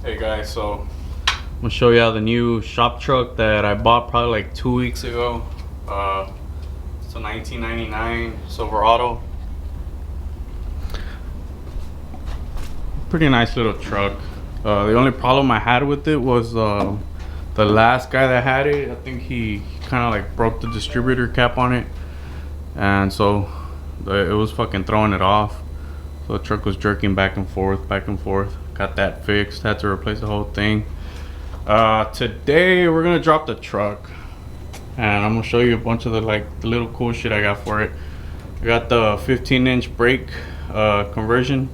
Hey guys, so I'm gonna show you how the new shop truck that I bought probably like 2 weeks ago. It's a 1999 Silverado. Pretty nice little truck. The only problem I had with it was the last guy that had it. I think he kind of like broke the distributor cap on it, and so it was fucking throwing it off. So the truck was jerking back and forth, back and forth. Got that fixed. Had to replace the whole thing. Today we're gonna drop the truck, and I'm gonna show you a bunch of the little cool shit I got for it. I got the 15-inch brake conversion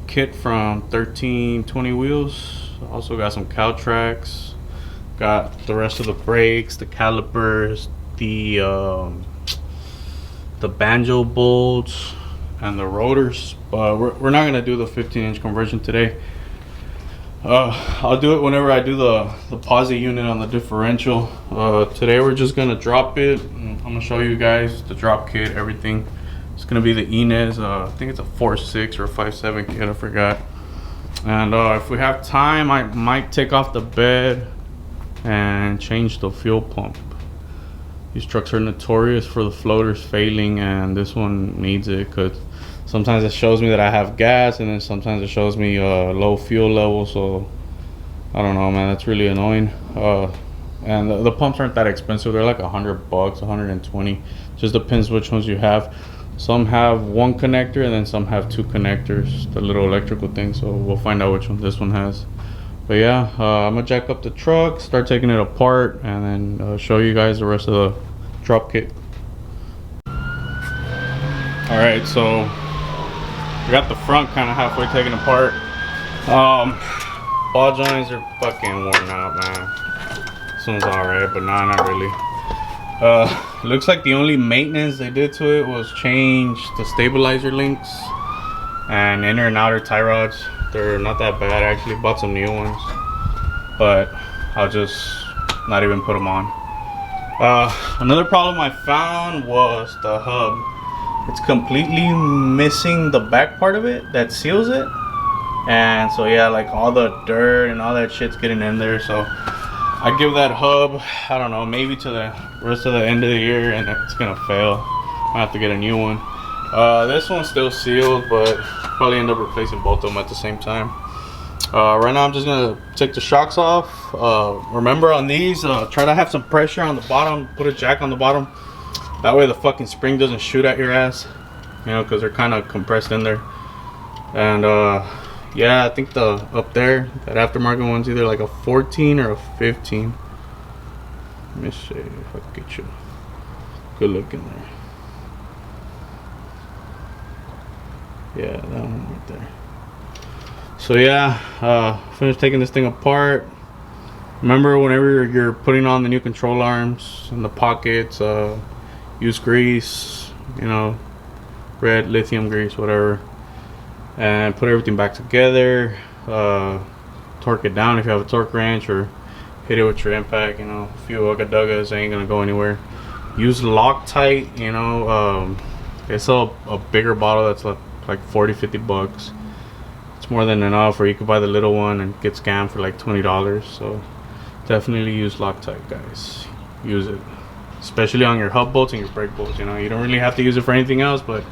kit from 1320 Wheels. Also got some cow tracks. Got the rest of the brakes, the calipers, the banjo bolts, and the rotors. But we're not gonna do the 15-inch conversion today. I'll do it whenever I do the posi unit on the differential. Today we're just gonna drop it. I'm gonna show you guys the drop kit, everything. It's gonna be the Inez. I think it's a 4.6 or a 5.7 kit, I forgot. And if we have time, I might take off the bed and change the fuel pump. These trucks are notorious for the floaters failing, and this one needs it because sometimes it shows me that I have gas, and then sometimes it shows me low fuel level. So I don't know, man, that's really annoying. And the pumps aren't that expensive. They're like $100, 120. Just depends which ones you have. Some have one connector, and then some have two connectors, the little electrical thing. So we'll find out which one this one has. But yeah, I'm gonna jack up the truck, start taking it apart, and then show you guys the rest of the drop kit. All right, so I got the front kind of halfway taken apart. Ball joints are fucking worn out, man. This one's alright, but nah, not really. Looks like the only maintenance they did to it was change the stabilizer links and inner and outer tie rods. They're not that bad. I actually bought some new ones, but I'll just not even put them on. Another problem I found was the hub. It's completely missing the back part of it that seals it, and so yeah, like all the dirt and all that shit's getting in there. So I give that hub, I don't know, maybe to the rest of the end of the year, and it's gonna fail. I have to get a new one. This one's still sealed, but probably end up replacing both of them at the same time. Right now I'm just gonna take the shocks off. Remember on these, try to have some pressure on the bottom, put a jack on the bottom. That way the fucking spring doesn't shoot at your ass, you know, because they're kind of compressed in there. And yeah, I think the up there, that aftermarket one's either like a 14 or a 15. Let me see if I can get you a good look in there. Yeah, that one right there. So yeah, finished taking this thing apart. Remember, whenever you're putting on the new control arms in the pockets, use grease, you know, red lithium grease, whatever, and put everything back together. Torque it down if you have a torque wrench, or hit it with your impact. You know, a few ugga duggas ain't gonna go anywhere. Use Loctite. You know, it's a bigger bottle that's like 40-50 bucks. It's more than enough, or you could buy the little one and get scammed for like $20. So definitely use Loctite, guys. Use it, especially on your hub bolts and your brake bolts. You know, you don't really have to use it for anything else, but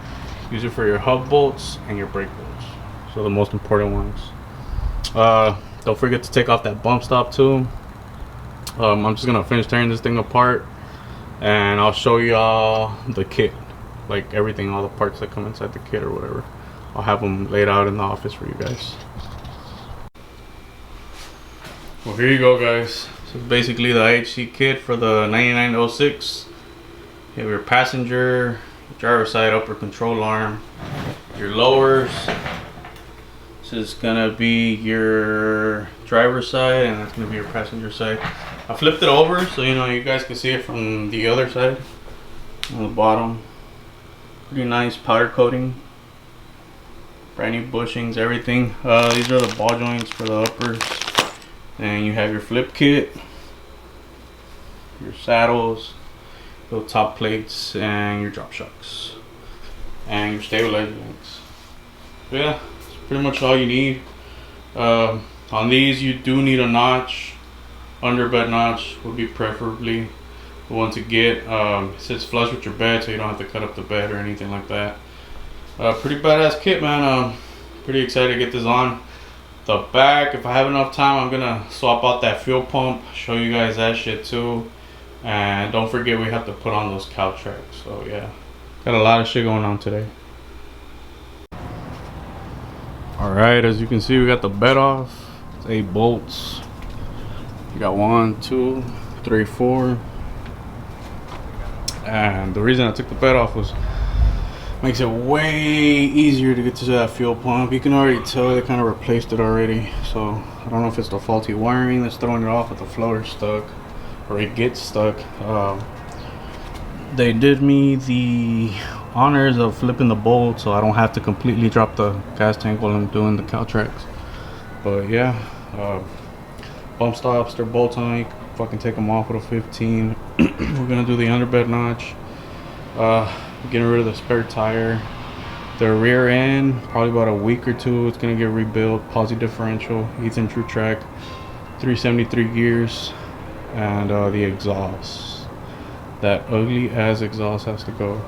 use it for your hub bolts and your brake bolts. So the most important ones. Don't forget to take off that bump stop too. I'm just gonna finish tearing this thing apart, and I'll show y'all the kit, like everything, all the parts that come inside the kit or whatever. I'll have them laid out in the office for you guys. Well, here you go, guys. So it's basically the IHC kit for the 9906. You have your passenger, driver side upper control arm, your lowers. This is gonna be your driver's side, and that's gonna be your passenger side. I flipped it over so you know you guys can see it from the other side. On the bottom, pretty nice powder coating, brand new bushings, everything. These are the ball joints for the uppers, and you have your flip kit, your saddles, little top plates, and your drop shocks, and your stabilizer links. But yeah, pretty much all you need. On these, you do need a notch. Underbed notch would be preferably the one to get. It sits flush with your bed, so you don't have to cut up the bed or anything like that. Pretty badass kit, man. Pretty excited to get this on. The back, if I have enough time, I'm gonna swap out that fuel pump, show you guys that shit too. And don't forget, we have to put on those cow tracks. So yeah, got a lot of shit going on today. All right, as you can see, we got the bed off. It's 8 bolts. You got 1, 2, 3, 4. And the reason I took the bed off was makes it way easier to get to that fuel pump. You can already tell they kind of replaced it already. So I don't know if it's the faulty wiring that's throwing it off, but the floater's stuck, or it gets stuck. They did me the honors of flipping the bolt, so I don't have to completely drop the gas tank while I'm doing the cow tracks. But yeah, bump stops, they're bolt on. You can fucking take them off with a 15. We're gonna do the underbed notch. Getting rid of the spare tire. The rear end, probably about a week or two, it's gonna get rebuilt. Posi differential, 8th true track, 373 gears, and the exhaust. That ugly ass exhaust has to go.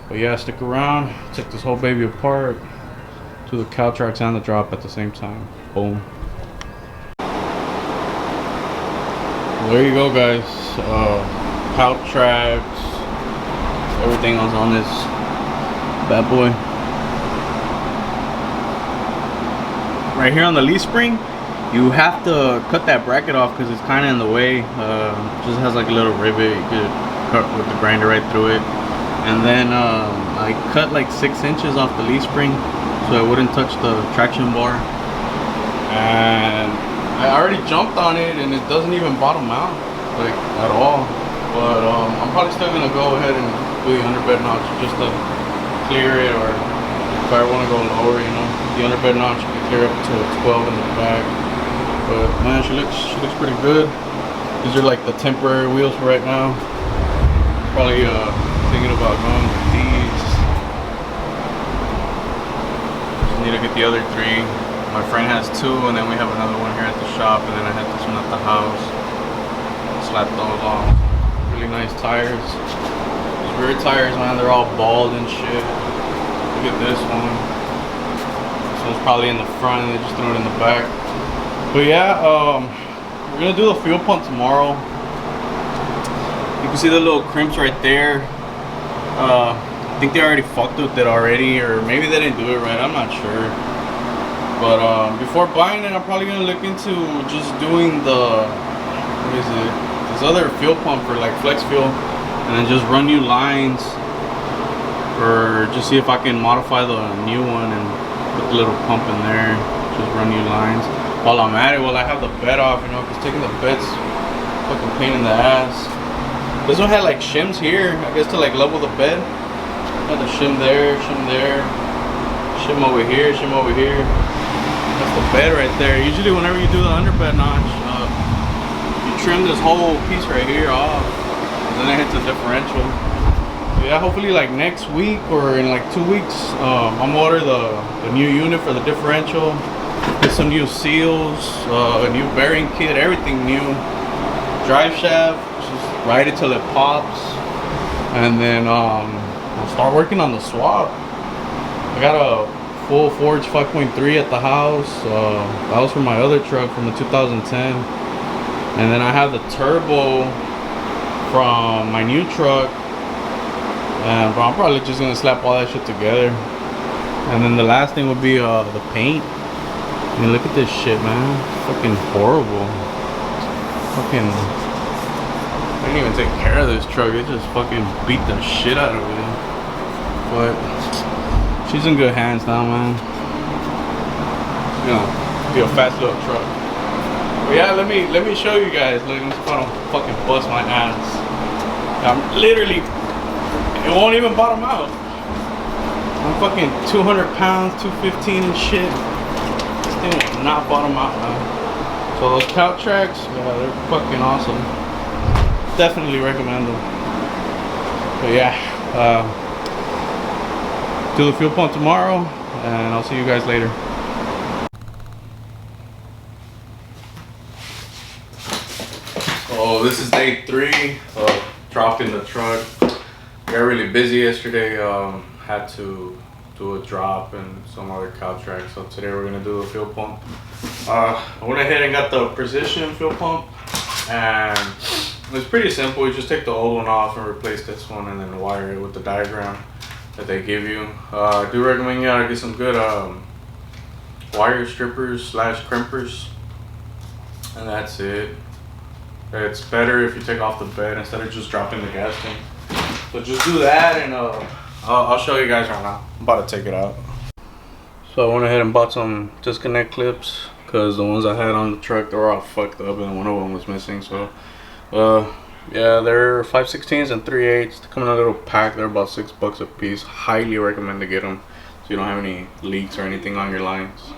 But yeah, stick around. Take this whole baby apart. Do the cow tracks and the drop at the same time. Boom. There you go, guys. Cow tracks. Everything else on this bad boy. Right here on the leaf spring, you have to cut that bracket off because it's kind of in the way. Just has like a little rivet. You could cut with the grinder right through it. And then I cut like 6 inches off the leaf spring so it wouldn't touch the traction bar. And I already jumped on it and it doesn't even bottom out like at all. But I'm probably still gonna go ahead and do the underbed notch just to clear it, or if I want to go lower, you know, the underbed notch can clear up to a 12 in the back. But man, she looks pretty good. These are like the temporary wheels for right now. Probably thinking about going with these. Just need to get the other 3. My friend has 2, and then we have another one here at the shop, and then I had this one at the house. Slap those on. Really nice tires. These rear tires, man, they're all bald and shit. Look at this one. This one's probably in the front and they just threw it in the back. But yeah, we're gonna do the fuel pump tomorrow. You can see the little crimps right there. I think they already fucked with it already, or maybe they didn't do it right, I'm not sure. But before buying it, I'm probably gonna look into just doing the, what is it, this other fuel pump for like flex fuel, and then just run new lines, or just see if I can modify the new one and put the little pump in there, just run new lines. While I'm at it, while I have the bed off, you know, because taking the bed's fucking pain in the ass. This one had like shims here, I guess to like level the bed. Had the shim there, shim over here, shim over here. That's the bed right there. Usually whenever you do the underbed notch, you trim this whole piece right here off, and then it hits the differential. So yeah, hopefully like next week or in like 2 weeks, I'm gonna order the new unit for the differential, get some new seals, a new bearing kit, everything new. Drive shaft, just ride it till it pops, and then I'll start working on the swap. I got a full Forge 5.3 at the house. That was from my other truck from the 2010, and then I have the turbo from my new truck, and I'm probably just gonna slap all that shit together. And then the last thing would be the paint. I mean, look at this shit, man. Fucking horrible. Fucking, I didn't even take care of this truck. It just fucking beat the shit out of it. But she's in good hands now, man. You know, be a fast little truck. But yeah, let me show you guys. Look, I'm just gonna fucking bust my ass. I'm literally, it won't even bottom out. I'm fucking 200 pounds, 215 and shit. This thing will not bottom out, man. So those cow tracks, yeah, they're fucking awesome. Definitely recommend them. But yeah, do the fuel pump tomorrow, and I'll see you guys later. this is day 3 of dropping the truck. Got really busy yesterday. Had to do a drop and some other cow tracks. So today we're gonna do a fuel pump. I went ahead and got the precision fuel pump, and it's pretty simple. You just take the old one off and replace this one, and then wire it with the diagram that they give you. I do recommend you gotta get some good wire strippers / crimpers, and that's it. It's better if you take off the bed instead of just dropping the gas tank. So just do that, and I'll show you guys right now. I'm about to take it out. So I went ahead and bought some disconnect clips because the ones I had on the truck, they were all fucked up and one of them was missing. So yeah, they're 5/16s and 3/8. They come in a little pack. They're about $6 a piece. Highly recommend to get them so you don't have any leaks or anything on your lines.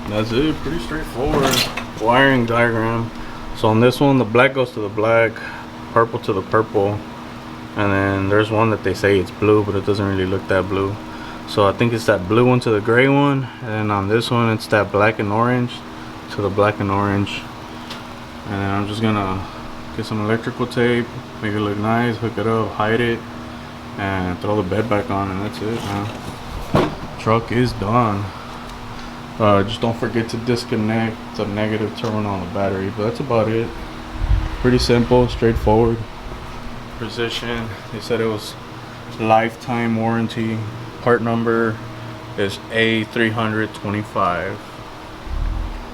That's it, pretty straightforward wiring diagram. So on this one, the black goes to the black, purple to the purple, and then there's one that they say it's blue, but it doesn't really look that blue. So I think it's that blue one to the gray one, and then on this one it's that black and orange to the black and orange. And then I'm just gonna get some electrical tape, make it look nice, hook it up, hide it, and throw the bed back on, and that's it, man. Truck is done. Just don't forget to disconnect the negative terminal on the battery, but that's about it. Pretty simple, straightforward. Precision, they said it was lifetime warranty. Part number is A325.